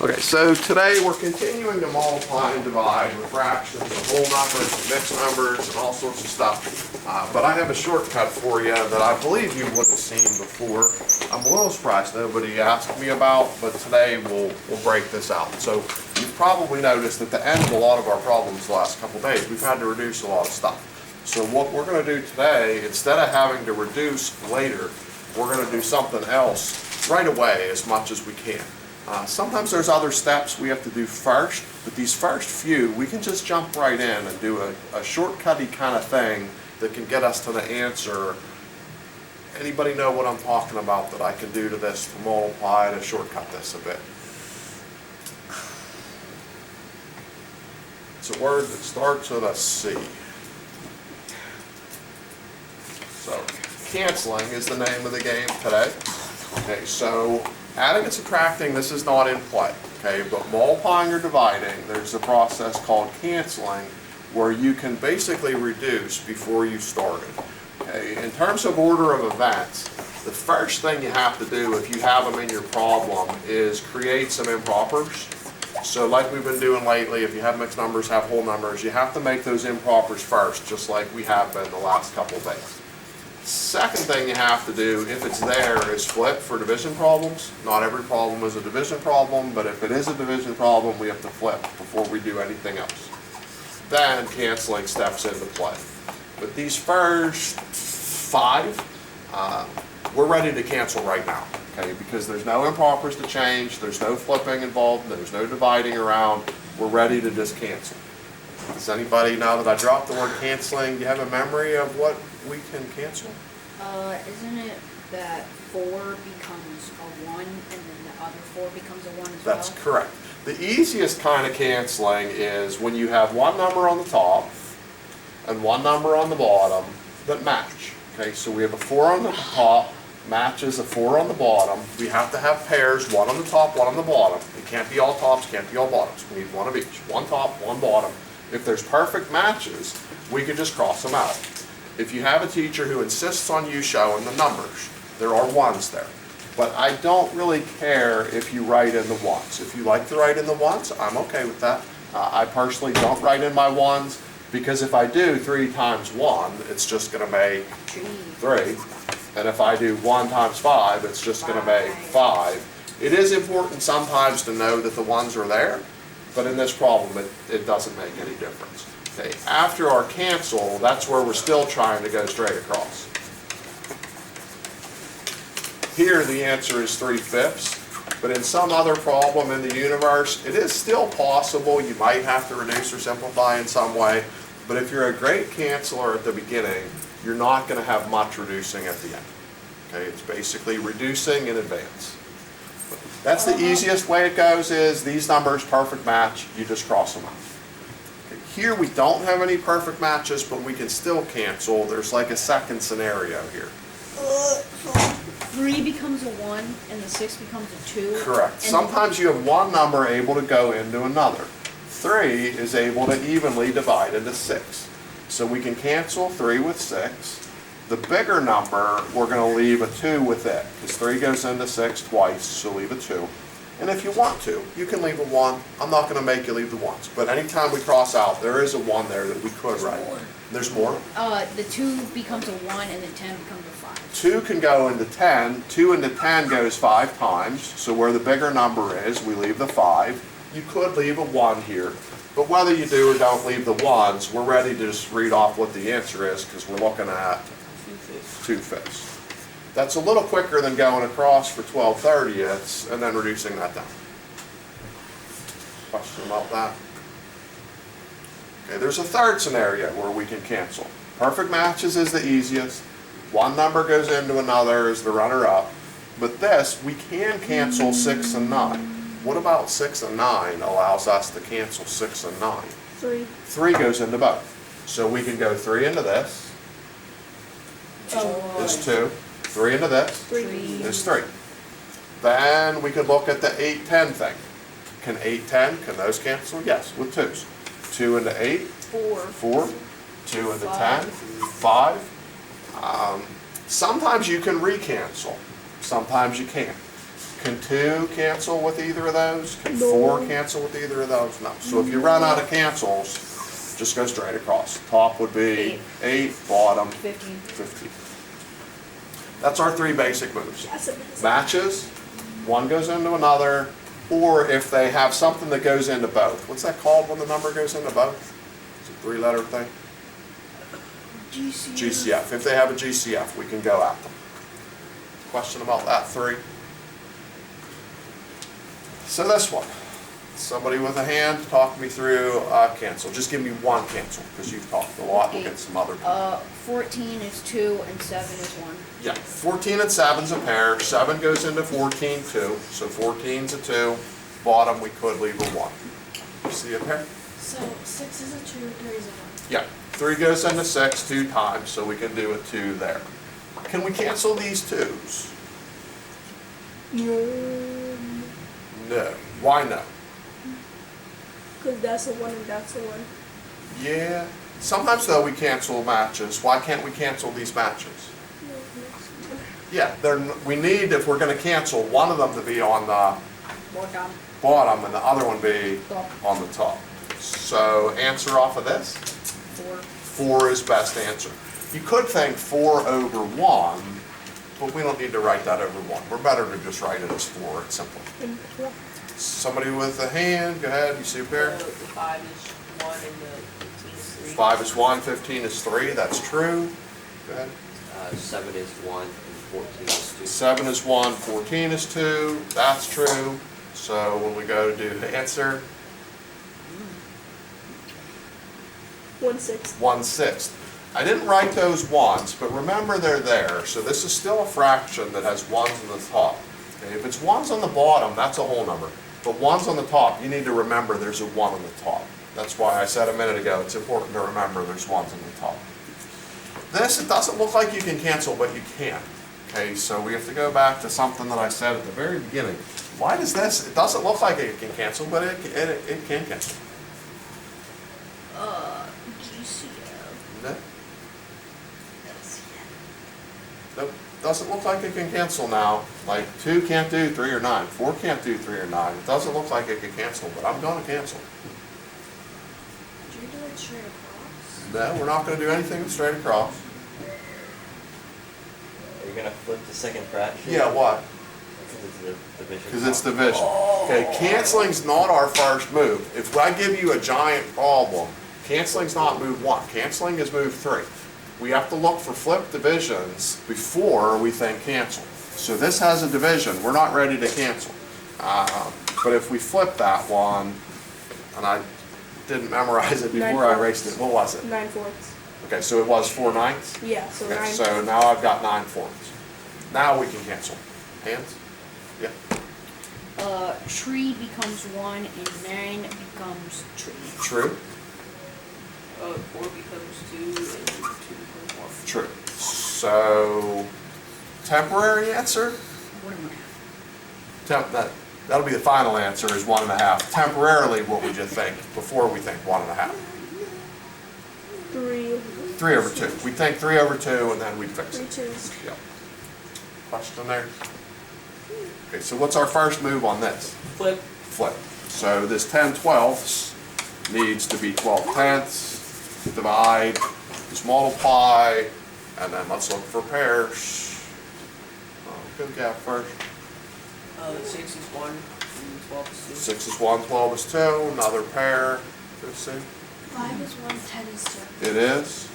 Okay, so today we're continuing to multiply and divide with fractions and whole numbers and mixed numbers and all sorts of stuff. But I have a shortcut for you that I believe you would have seen before. I'm a little surprised nobody asked me about, but today we'll break this out. So you've probably noticed at the end of a lot of our problems the last couple days, we've had to reduce a lot of stuff. So what we're going to do today, instead of having to reduce later, we're going to do something else right away as much as we can. Sometimes there's other steps we have to do first, but these first few, we can just jump right in and do a shortcutty kind of thing that can get us to the answer. Anybody know what I'm talking about that I can do to this to multiply to shortcut this a bit? It's a word that starts with a C. So, canceling is the name of the game today. Okay, so adding and subtracting, this is not in play, okay, but multiplying or dividing, there's a process called canceling where you can basically reduce before you started. Okay, in terms of order of events, the first thing you have to do if you have them in your problem is create some impropers. So like we've been doing lately, if you have mixed numbers, have whole numbers, you have to make those impropers first, just like we have been the last couple of days. Second thing you have to do, if it's there, is flip for division problems. Not every problem is a division problem, but if it is a division problem, we have to flip before we do anything else. Then canceling steps into play. But these first five, we're ready to cancel right now, okay? Because there's no impropers to change, there's no flipping involved, there's no dividing around. We're ready to just cancel. Does anybody, now that I dropped the word canceling, do you have a memory of what we can cancel? Isn't it that 4 becomes a 1 and then the other 4 becomes a 1 as That's well? correct. The easiest kind of canceling is when you have one number on the top and one number on the bottom that match. Okay, so we have a 4 on the top, matches a 4 on the bottom. We have to have pairs, one on the top, one on the bottom. It can't be all tops, can't be all bottoms. We need one of each. One top, one bottom. If there's perfect matches, we can just cross them out. If you have a teacher who insists on you showing the numbers, there are ones there. But I don't really care if you write in the ones. If you like to write in the ones, I'm okay with that. I personally don't write in my ones because if I do 3 times 1, it's just going to make 3. And if I do 1 times 5, it's just going to make 5. It is important sometimes to know that the ones are there, but in this problem, it doesn't make any difference. Okay, after our cancel, that's where we're still trying to go straight across. Here, the answer is 3/5, but in some other problem in the universe, it is still possible. You might have to reduce or simplify in some way, but if you're a great canceler at the beginning, you're not going to have much reducing at the end. Okay, it's basically reducing in advance. That's the easiest way it goes is these numbers, perfect match, you just cross them out. Okay, here we don't have any perfect matches, but we can still cancel. There's like a second scenario here. 3 becomes a 1 and the 6 becomes a 2. Correct. Sometimes you have one number able to go into another. 3 is able to evenly divide into 6. So we can cancel 3 with 6. The bigger number, we're going to leave a 2 with it, because 3 goes into 6 twice, so leave a 2. And if you want to, you can leave a 1. I'm not going to make you leave the 1s, but anytime we cross out, there is a 1 there that we could write. There's more? The 2 becomes a 1 and then 10 becomes a 5. 2 can go into 10. 2 into 10 goes 5 times, so where the bigger number is, we leave the 5. You could leave a 1 here. But whether you do or don't leave the 1s, we're ready to just read off what the answer is, because we're looking at 2/5. That's a little quicker than going across for 12/30ths and then reducing that down. Question about that? Okay, there's a third scenario where we can cancel. Perfect matches is the easiest. One number goes into another as the runner-up. But this, we can cancel 6 and 9. What about 6 and 9 allows us to cancel 6 and 9? 3. 3 goes into both. So we can go 3 into this. Is 2. 3 into this 3. is 3. Then we could look at the 8-10 thing. Can 8-10, can those cancel? Yes, with 2s. 2 into 8, 4. 2 into 10, 5. Sometimes you can recancel. Sometimes you can't. Can 2 cancel with either of those? Can 4 cancel with either of those? No. So if you run out of cancels, just go straight across. Top would be 8, bottom 15. 15. That's our 3 basic moves. Matches, one goes into another, or if they have something that goes into both. What's that called when the number goes into both? It's a 3-letter thing? GCF. GCF. If they have a GCF, we can go at them. Question about that 3? So this one. Somebody with a hand, talk me through cancel. Just give me one cancel, because you've talked a lot. We'll get some other people. 14 is 2 and 7 is 1. Yeah, 14 and 7's a pair. 7 goes into 14, 2. So 14's a 2. Bottom, we could leave a 1. You see a pair? So 6 is a 2, 3 is a 1. Yeah, 3 goes into 6 2 times, so we can do a 2 there. Can we cancel these 2's? No, No. Why no? because that's a 1 and that's a 1. Yeah. Sometimes though we cancel matches. Why can't we cancel these matches? Yeah, we need, if we're going to cancel, one of them to be on the Bottom. bottom and the other one be Top. on the top. So answer off of this? 4. 4 is best answer. You could think 4 over 1, but we don't need to write that over 1. We're better to just write it as 4. It's simple. Somebody with a hand, go ahead, you see a pair? The 5 is 1 and the 15 is 3. 5 is 1, 15 is 3, that's true. Go ahead. 7 is 1 and 14 is 2. 7 is 1, 14 is 2, that's true. So when we go to do the answer, 1/6. 1/6. I didn't write those ones, but remember they're there. So this is still a fraction that has 1s on the top. Okay, if it's 1s on the bottom, that's a whole number. But 1s on the top, you need to remember there's a 1 on the top. That's why I said a minute ago, it's important to remember there's 1s on the top. This, it doesn't look like you can cancel, but you can. Okay, so we have to go back to something that I said at the very beginning. Why does this, it doesn't look like it can cancel, but it can cancel. GCF. No? Nope, doesn't look like it can cancel now. Like 2 can't do 3 or 9, 4 can't do 3 or 9. It doesn't look like it can cancel, but I'm gonna cancel. Did you do it straight across? No, we're not gonna do anything straight across. Are you gonna flip the second fraction? Yeah, why? Because it's the division. Because it's division. Okay, canceling's not our first move. If I give you a giant problem, canceling's not move 1. Canceling is move 3. We have to look for flip divisions before we think cancel. So this has a division. We're not ready to cancel. But if we flip that one, and I didn't memorize it before I erased it, what was it? 9/4. Okay, so it was 4 9ths? Yeah, so Okay, 9. so now I've got 9 fourths. Now we can cancel. Hands? Yeah. Tree becomes 1 and 9 becomes tree. True? 4 becomes 2 and 2 becomes 1. True. So, temporary answer? 1.5. That'll be the final answer is 1.5. Temporarily, what would you think before we think 1.5? 3. 3 over 2. We'd think 3 over 2 and then we'd fix 3 it. 2s. Yep. Question there? Okay, so what's our first move on this? Flip. Flip. So this 10/12ths needs to be 12/10ths. Divide, just multiply, and then let's look for pairs. Go gap first. 6 is 1 and 12 is 2. 6 is 1, 12 is 2, another pair. Let's see. 5 is 1, 10 is 2. It is.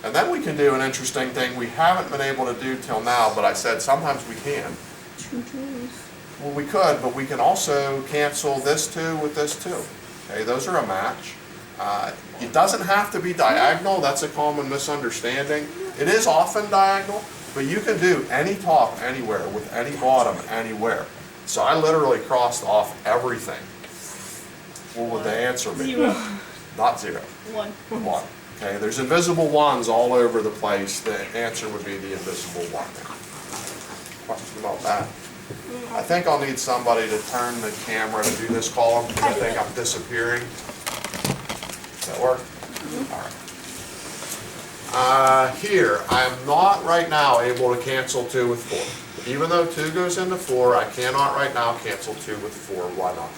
And then we can do an interesting thing we haven't been able to do till now, but I said sometimes we can. 2 2s. Well, we could, but we can also cancel this 2 with this 2. Okay, those are a match. It doesn't have to be diagonal, that's a common misunderstanding. It is often diagonal, but you can do any top anywhere with any bottom anywhere. So I literally crossed off everything. What would the answer be? 0. Not 0. 1. 1. Okay, there's invisible 1s all over the place. The answer would be the invisible 1. Question about that? I think I'll need somebody to turn the camera to do this column because I think I'm disappearing. Does that work? All right. Here, I am not right now able to cancel 2 with 4. Even though 2 goes into 4, I cannot right now cancel 2 with 4. Why not?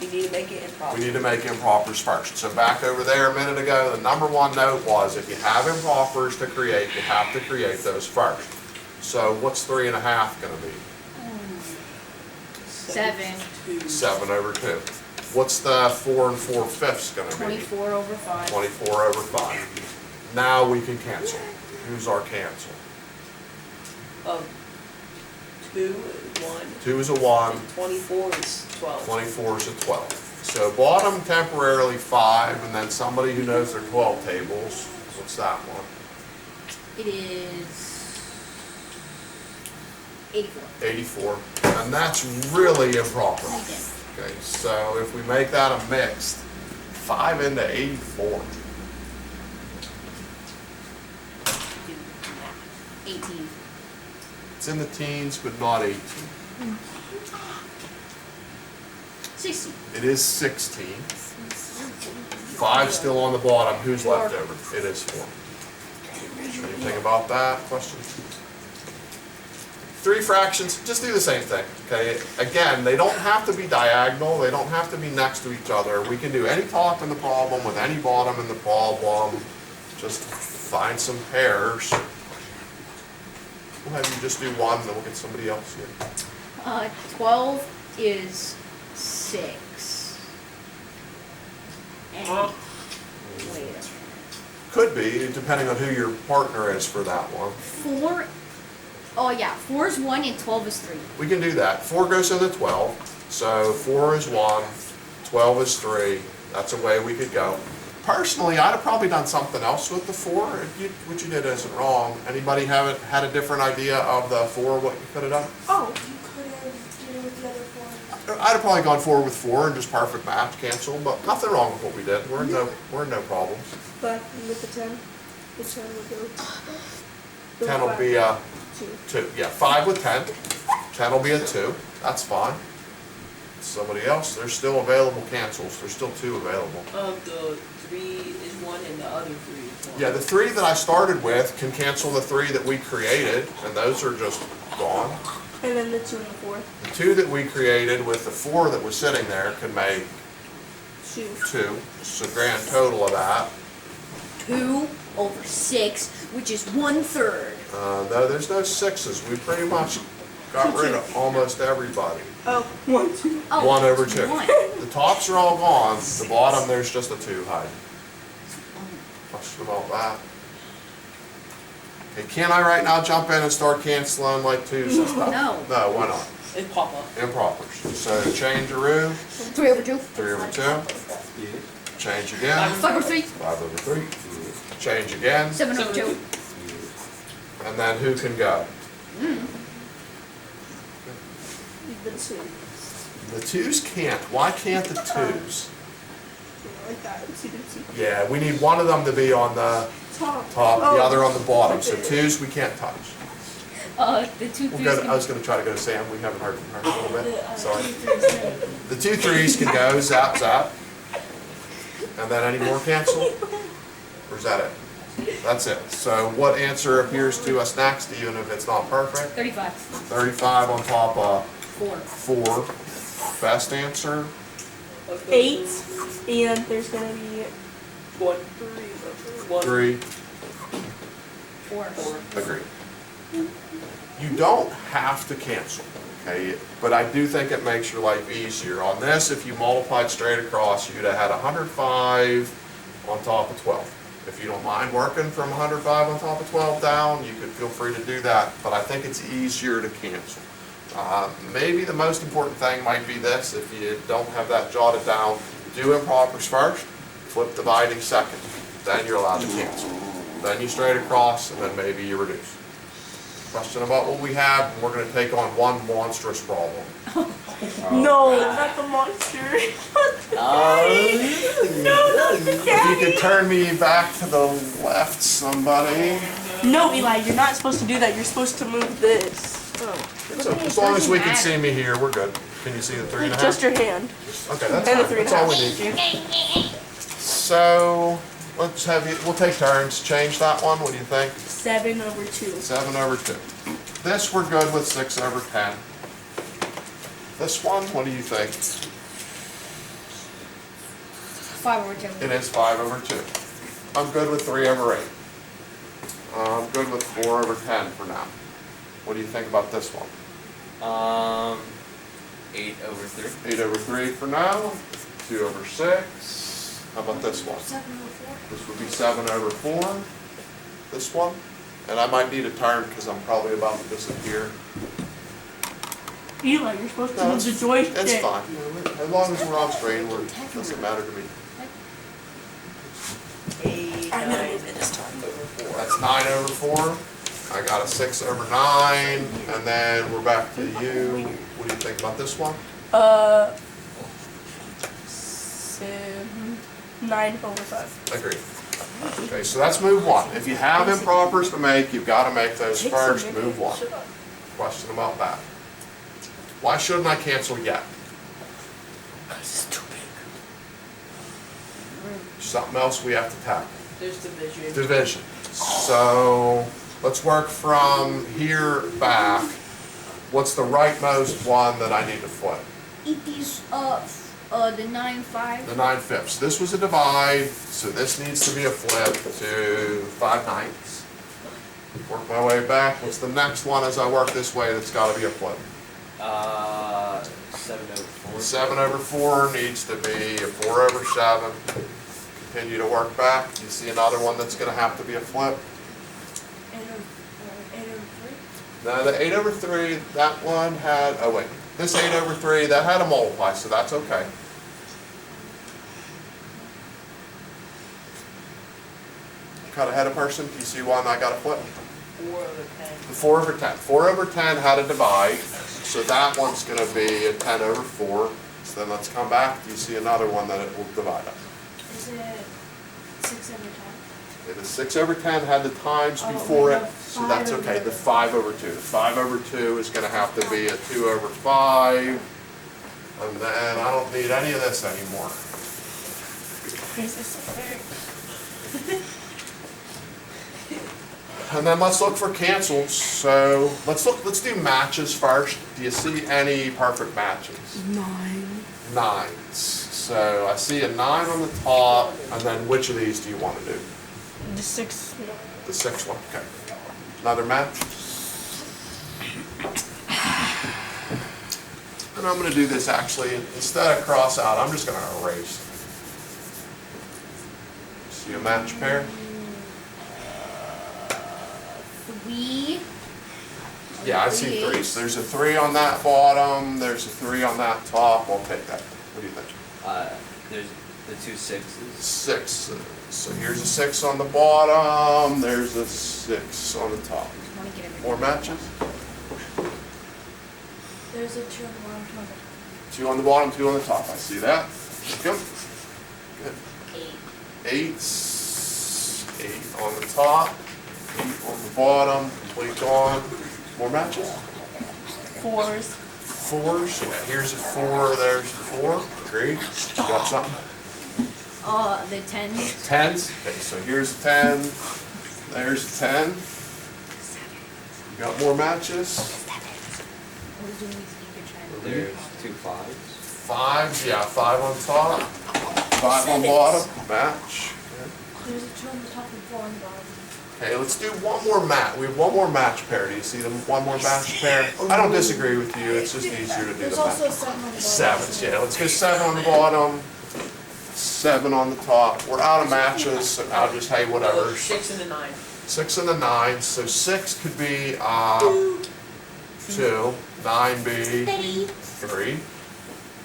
You need to make it improper. We need to make impropers first. So back over there a minute ago, the number 1 note was if you have impropers to create, you have to create those first. So what's 3.5 gonna be? 7. 7 over 2. What's the 4 4/5 gonna be? 24 over 5. 24 over 5. Now we can cancel. Who's our cancel? 2, 1, 2 is a 1, 24 is 12. 24 is a 12. So bottom temporarily 5, and then somebody who knows their 12 tables, what's that one? It is 84. 84. And that's really improper. I did. Okay, so if we make that a mixed, 5 into 84. 18. It's in the teens, but not 18. 16. It is 16. 5 still on the bottom. Who's left over? It is 4. Anything about that? Questions? 3 fractions, just do the same thing, okay? Again, they don't have to be diagonal, they don't have to be next to each other. We can do any top in the problem with any bottom in the problem. Just find some pairs. We'll have you just do 1, then we'll get somebody else in. 12 is 6. And, wait a minute. Could be, depending on who your partner is for that one. 4, oh yeah, 4 is 1 and 12 is 3. We can do that. 4 goes into 12, so 4 is 1, 12 is 3. That's a way we could go. Personally, I'd have probably done something else with the 4. What you did isn't wrong. Anybody had a different idea of the 4, what you could have done? Oh, you could have did it with the other 4. I'd have probably gone 4 with 4 and just perfect match, cancel, but nothing wrong with what we did. We're in no problems. But with the 10, the 10 would go. 10 will be a 2. 2. Yeah, 5 with 10. 10 will be a 2. That's fine. Somebody else, there's still available cancels. There's still 2 available. The 3 is 1 and the other 3 is 1. Yeah, the 3 that I started with can cancel the 3 that we created, and those are just gone. And then the 2 and the 4. The 2 that we created with the 4 that was sitting there can make 2. 2. So grand total of that. 2 over 6, which is 1/3. No, there's no 6s. We pretty much got rid of almost everybody. Oh, 1, 2. Oh, 1 over 2. 1. The tops are all gone. The bottom, there's just a 2 hiding. Question about that? Okay, can I right now jump in and start canceling like 2s and stuff? No. No, why not? It pop up. Impropers. So change a room, 3 over 2. 3 over 2. Change again, 5 over 3. 5 over 3. Change again, 7 over 2. and then who can go? The 2. The 2s can't. Why can't the 2s? Like that. See the 2. Yeah, we need one of them to be on the Top. top, the Oh. other on the bottom. So 2s we can't touch. The 2 We'll 3s go to, I was gonna try to go to Sam. We haven't heard from her in a little bit. Sorry. The 2 3s can go, zap, zap. And then any more cancel? Or is that it? That's it. So what answer appears to us next, even if it's not perfect? 35. 35 on top of 4. 4. Best answer? 8. And there's going to be 1, 1, 3. 4. 4. Agreed. You don't have to cancel, okay? But I do think it makes your life easier. On this, if you multiplied straight across, you'd have had 105 on top of 12. If you don't mind working from 105 on top of 12 down, you could feel free to do that, but I think it's easier to cancel. Maybe the most important thing might be this: if you don't have that jotted down, do impropers first, flip dividing second, then you're allowed to cancel. Then you straight across, and then maybe you reduce. Question about what we have, and we're going to take on one monstrous problem. No, not the monster. If you could turn me back to the left, somebody. No, Eli, you're not supposed to do that. You're supposed to move this. So, as long as we can see me here, we're good. Can you see the 3 and a half? Just your hand. Okay, that's And the fine. 3 and That's a all half. we need. So, let's have you, we'll take turns, change that one, what do you think? 7/2. 7/2. This we're good with 6/10. This one, what do you think? 5/10. It is 5/2. I'm good with 3/8. I'm good with 4/10 for now. What do you think about this one? 8/3. 8/3 for now, 2/6. How about this one? 7/4. This would be 7/4, this one. And I might need a turn because I'm probably about to disappear. Eli, you're supposed to No, move the joystick. It's fine. As long as we're on screen, it doesn't matter to me. 8, I'm gonna 9, move it this time. over 4. That's 9/4. I got a 6/9, and then we're back to you. What do you think about this one? 9/5. Agreed. Okay, so that's move one. If you have impropers to make, you've got to make those first, move one. Question about that. Why shouldn't I cancel yet? It's too big. Something else we have to tackle. There's division. Division. So let's work from here back. What's the rightmost one that I need to flip? Eat these, the 9/5. The 9/5. This was a divide, so this needs to be a flip to 5/9. Work my way back. What's the next one as I work this way that's got to be a flip? 7/4. 7/4 needs to be a 4/7. Continue to work back. You see another one that's going to have to be a flip? 8/3. Now the 8/3, that one had, oh wait, this 8/3, that had a multiply, so that's okay. Cut ahead a person, do you see why I got a flip? 4/10. The 4/10. 4/10 had a divide, so that one's going to be a 10/4. So then let's come back. Do you see another one that it will divide up? Is it 6/10? Okay, the 6/10 had the times before it, so that's okay. The 5/2. The 5/2 is going to have to be a 2/5. And then I don't need any of this anymore. This is so big. And then let's look for cancels. So let's do matches first. Do you see any perfect matches? 9. Nines. So I see a 9 on the top, and then which of these do you want to do? The 6. The 6th one, okay. Another match. And I'm gonna do this actually, instead of cross out, I'm just gonna erase. See a match pair? 3. Yeah, I see 3. So there's a 3 on that bottom, there's a 3 on that top, I'll take that. What do you think? There's the 2 6s. 6. So here's a 6 on the bottom, there's a 6 on the top. Want to get everything. More matches? There's a 2 on the bottom, 2 on the top. 2 on the bottom, 2 on the top. I see that. Good. Good. 8. 8 on the top, 8 on the bottom, complete gone. More matches? 4s. 4s. Yeah, here's a 4, there's a 4. Agreed. You got something? The 10s. 10s. Okay, so here's a 10, there's a 10. You got more matches? What is doing these good try? There's 2 5s. 5s, yeah, 5 on top, 5 on bottom, match. There's a 2 on the top and 4 on the bottom. Okay, let's do one more match. We have one more match pair. Do you see them? One more match pair? I don't disagree with you. It's just easier to do There's the also a match. 7 on the bottom. 7s, yeah. Let's go 7 on the bottom, 7 on the top. We're out of matches, so I'll just, hey, whatever. 6 and a 9. 6 and the 9, so 6 could be 2, 9 be 3.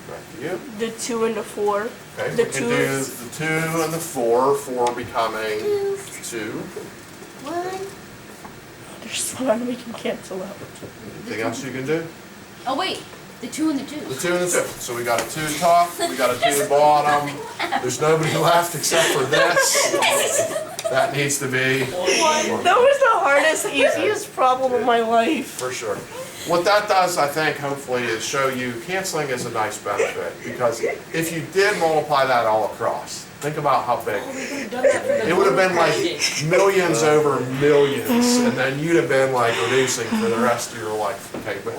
Back to you. The 2 and the 4. Okay, The we can 2 do is- the 2 and the 4, 4 becoming 2. 1. There's one we can cancel out. Anything else you can do? Oh, wait. The 2 and the 2. The 2 and the 2. So we got a 2 top, we got a 2 bottom. There's nobody left except for this. That needs to be That was the hardest, easiest problem of my life. for sure. what that does, I think, hopefully, is show you canceling is a nice benefit, because if you did multiply that all across, think about how big. It would have been like millions over millions, and then you'd have been like reducing for the rest of your life, okay? But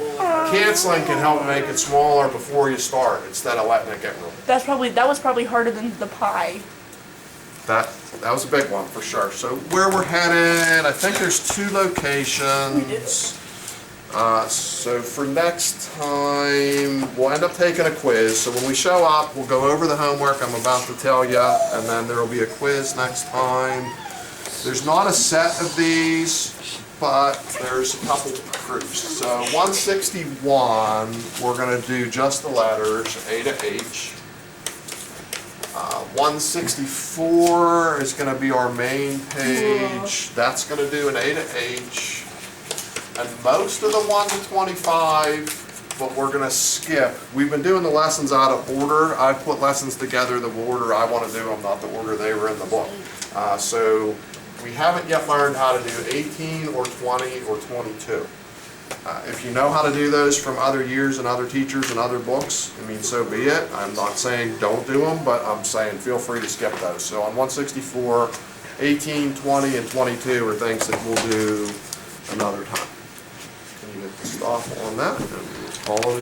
canceling can help make it smaller before you start, instead of letting it get real. That was probably harder than the pie. That was a big one, for sure. So where we're headed, I think there's 2 locations. So for next time, we'll end up taking a quiz. So when we show up, we'll go over the homework I'm about to tell you, and then there will be a quiz next time. There's not a set of these, but there's a couple groups. So 161, we're going to do just the letters, A to H. 164 is going to be our main page. That's going to do an A to H. And most of the 1 to 25, but we're gonna skip. We've been doing the lessons out of order. I put lessons together the order I want to do them, not the order they were in the book. So we haven't yet learned how to do 18 or 20 or 22. If you know how to do those from other years and other teachers and other books, I mean, so be it. I'm not saying don't do them, but I'm saying feel free to skip those. So on 164, 18, 20, and 22 are things that we'll do another time. Can you get the stop on that? And we'll call it